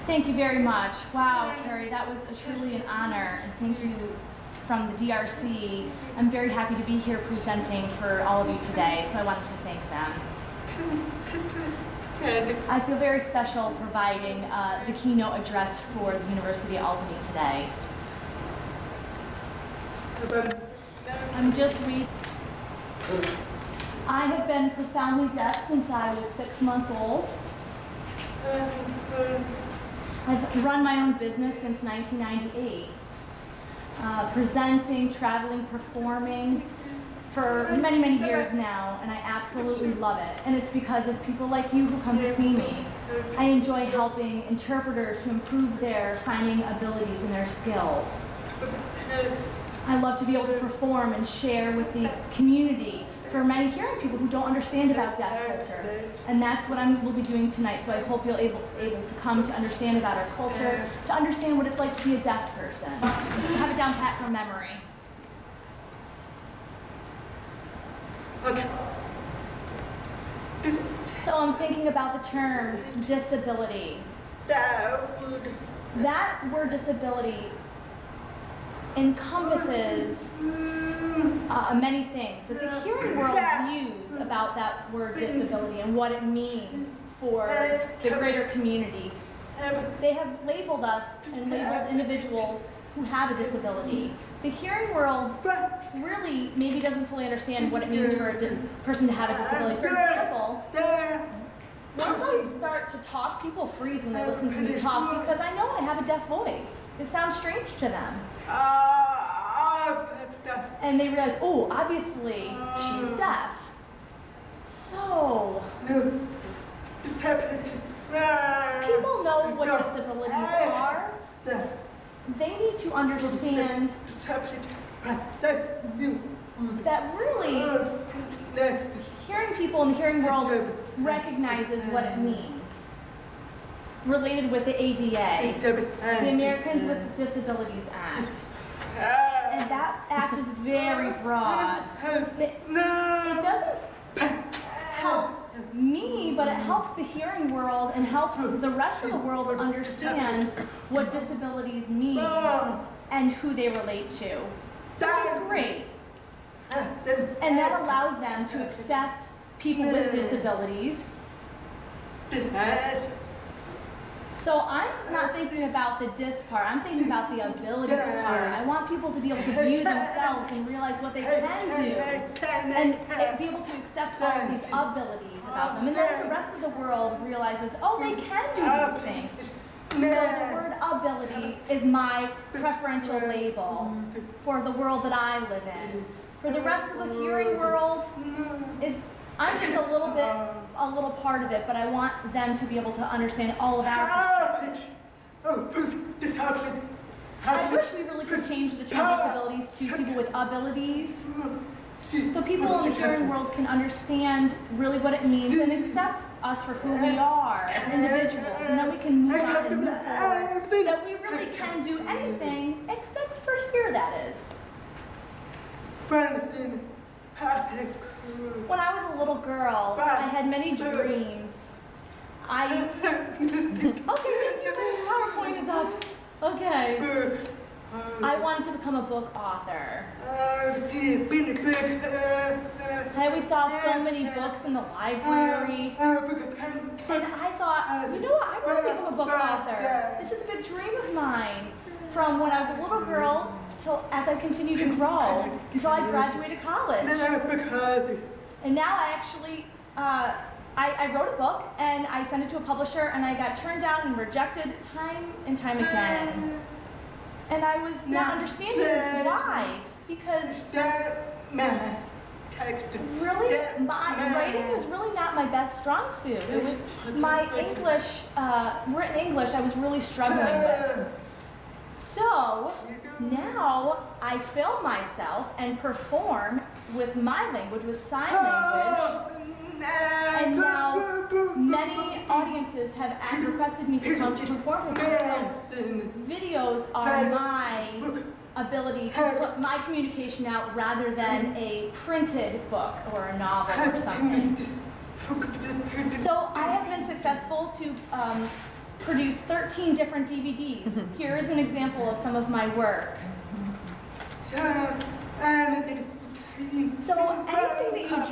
Thank you very much. Wow, Carrie, that was truly an honor. And thank you from the DRC. I'm very happy to be here presenting for all of you today, so I wanted to thank them. I feel very special providing the keynote address for the University of Albany today. I'm just reading. I have been profoundly deaf since I was 6 months old. I've run my own business since 1998, presenting, traveling, performing for many, many years now, and I absolutely love it. And it's because of people like you who come to see me. I enjoy helping interpreters to improve their signing abilities and their skills. I love to be able to perform and share with the community for many hearing people who don't understand about deaf culture. And that's what we'll be doing tonight, so I hope you'll able to come to understand about our culture, to understand what it's like to be a deaf person. Have it down pat from memory. Okay. So I'm thinking about the term disability. That word disability encompasses many things that the hearing world views about that word disability and what it means for the greater community. They have labeled us and labeled individuals who have a disability. The hearing world really maybe doesn't fully understand what it means for a person to have a disability. For example, once I start to talk, people freeze when they listen to me talk because I know I have a deaf voice. It sounds strange to them. And they realize, oh, obviously she's deaf. So, people know what disabilities are. They need to understand that really hearing people in the hearing world recognizes what it means. Related with the ADA, the Americans with Disabilities Act. And that act is very broad. It doesn't help me, but it helps the hearing world and helps the rest of the world understand what disabilities mean and who they relate to. That's great. And that allows them to accept people with disabilities. So I'm not thinking about the dis part, I'm thinking about the ability part. I want people to be able to view themselves and realize what they can do and be able to accept all of these abilities about them. And then the rest of the world realizes, oh, they can do these things. So the word ability is my preferential label for the world that I live in. For the rest of the hearing world, I'm just a little part of it, but I want them to be able to understand all of our perspectives. I wish we really could change the term disabilities to people with abilities, so people in the hearing world can understand really what it means and accept us for who we are as individuals, and then we can move on and move forward. That we really can do anything except for hear, that is. When I was a little girl, I had many dreams. Okay, thank you. My PowerPoint is up. Okay. I wanted to become a book author. I always saw so many books in the library. And I thought, you know what, I want to become a book author. This is a big dream of mine. From when I was a little girl till as I continued to grow until I graduated college. And now I actually, I wrote a book and I sent it to a publisher and I got turned down and rejected time and time again. And I was not understanding why, because really, my writing was really not my best strong suit. It was my English, written English, I was really struggling with. So now I film myself and perform with my language, with sign language. And now many audiences have requested me to come to perform with them. So videos are my ability to put my communication out rather than a printed book or a novel or something. So I have been successful to produced 13 different DVDs. Here is an example of some of my work. So anything that you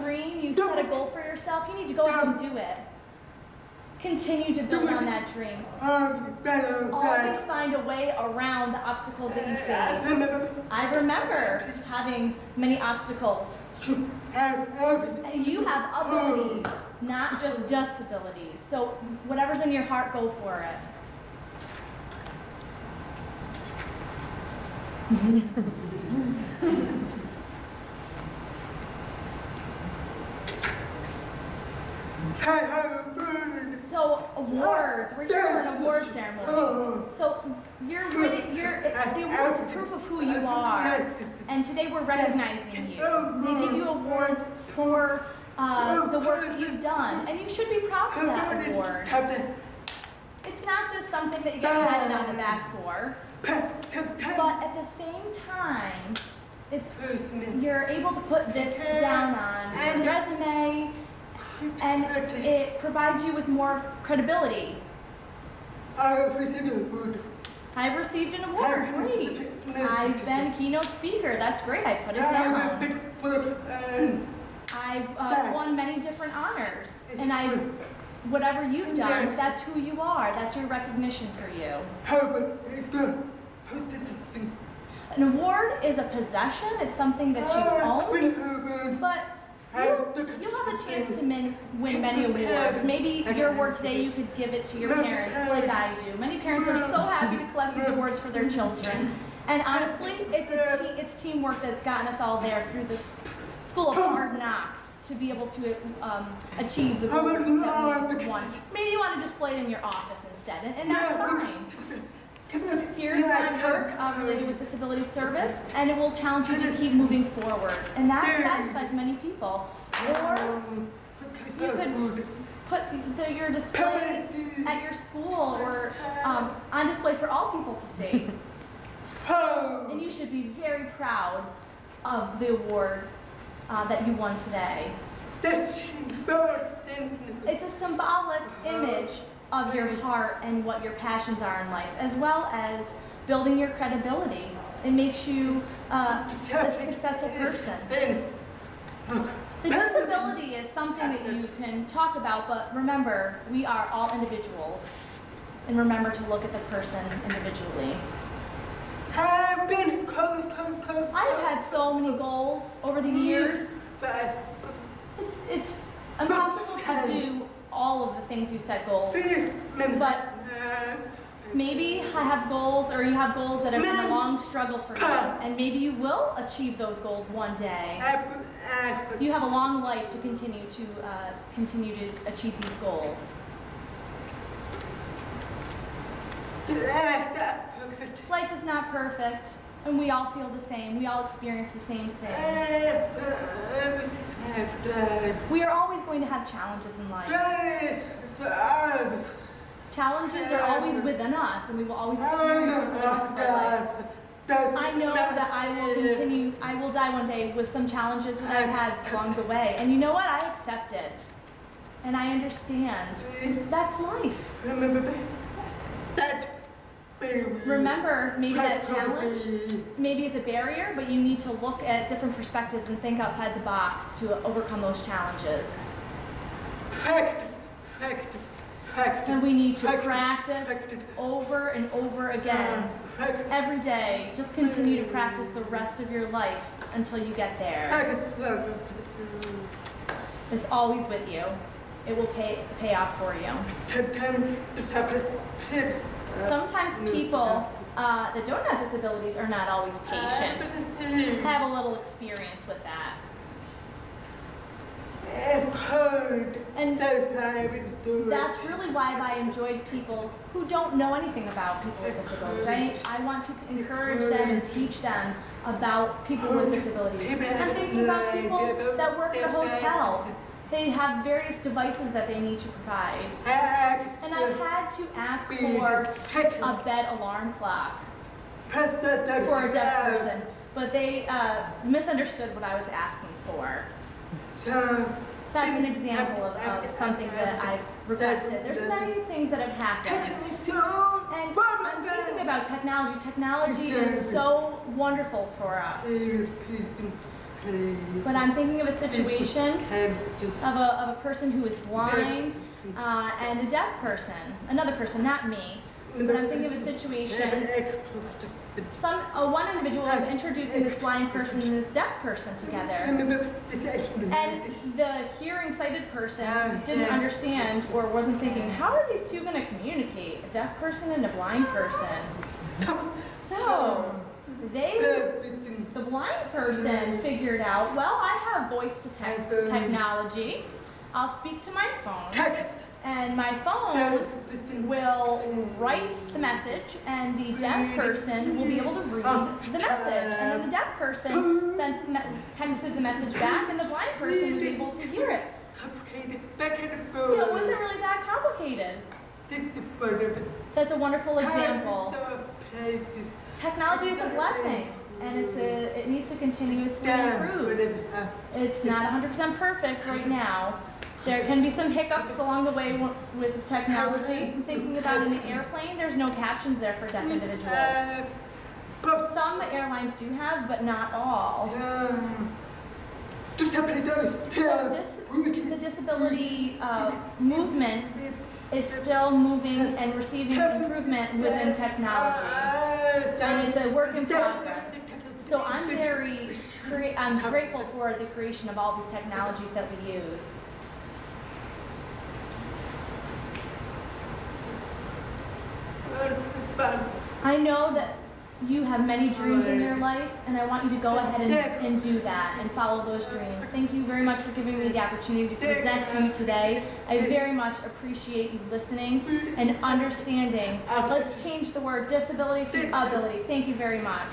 dream, you set a goal for yourself, you need to go out and do it. Continue to build on that dream. Always find a way around the obstacles that you face. I remember having many obstacles. And you have abilities, not just disabilities. So whatever's in your heart, go for it. So awards, we're here for an award ceremony. So you're winning, the awards are proof of who you are. And today we're recognizing you. They give you awards for the work that you've done. And you should be proud of that award. It's not just something that you get patted on the back for. But at the same time, you're able to put this down on your resume, and it provides you with more credibility. I've received an award. Great. I've been a keynote speaker. That's great. I put it down. I've won many different honors, and whatever you've done, that's who you are. That's your recognition for you. An award is a possession. It's something that you own, but you'll have a chance to win many awards. Maybe your award today, you could give it to your parents like I do. Many parents are so happy to collect these awards for their children. And honestly, it's teamwork that's gotten us all there through this school of hard knocks to be able to achieve the goals that we want. Maybe you want to display it in your office instead, and that's fine. Here's my work related with disability service, and it will challenge you to keep moving forward. And that satisfies many people. Or you could put your display at your school or on display for all people to see. And you should be very proud of the award that you won today. It's a symbolic image of your heart and what your passions are in life, as well as building your credibility. It makes you a successful person. The disability is something that you can talk about, but remember, we are all individuals. And remember to look at the person individually. I've had so many goals over the years. It's impossible to do all of the things you set goals, but maybe I have goals, or you have goals that have been a long struggle for you, and maybe you will achieve those goals one day. You have a long life to continue to achieve these goals. Life is not perfect, and we all feel the same. We all experience the same things. We are always going to have challenges in life. Challenges are always within us, and we will always experience them for the rest of our life. I know that I will die one day with some challenges that I've had along the way. And you know what? I accept it. And I understand. That's life. Remember, maybe that challenge maybe is a barrier, but you need to look at different perspectives and think outside the box to overcome those challenges. And we need to practice over and over again. Every day. Just continue to practice the rest of your life until you get there. It's always with you. It will pay off for you. Sometimes people that don't have disabilities are not always patient. Have a little experience with that. And that's really why I enjoyed people who don't know anything about people with disabilities. I want to encourage them and teach them about people with disabilities. I'm thinking about people that work at a hotel. They have various devices that they need to provide. And I had to ask for a bed alarm clock for a deaf person, but they misunderstood what I was asking for. That's an example of something that I've requested. There's many things that have happened. And I'm thinking about technology. Technology is so wonderful for us. But I'm thinking of a situation of a person who is blind and a deaf person. Another person, not me. But I'm thinking of a situation. One individual is introducing this blind person and this deaf person together. And the hearing sighted person didn't understand or wasn't thinking, how are these two going to communicate? A deaf person and a blind person. So the blind person figured out, well, I have voice to text technology. I'll speak to my phone. And my phone will write the message, and the deaf person will be able to read the message. And then the deaf person texted the message back, and the blind person was able to hear it. It wasn't really that complicated. That's a wonderful example. Technology is a blessing, and it needs to continuously improve. It's not 100% perfect right now. There can be some hiccups along the way with technology. I'm thinking about in an airplane, there's no captions there for deaf individuals. Some airlines do have, but not all. The disability movement is still moving and receiving improvement within technology. And it's a work in progress. So I'm grateful for the creation of all these technologies that we use. I know that you have many dreams in your life, and I want you to go ahead and do that and follow those dreams. Thank you very much for giving me the opportunity to present to you today. I very much appreciate you listening and understanding. Let's change the word disability to ability. Thank you very much.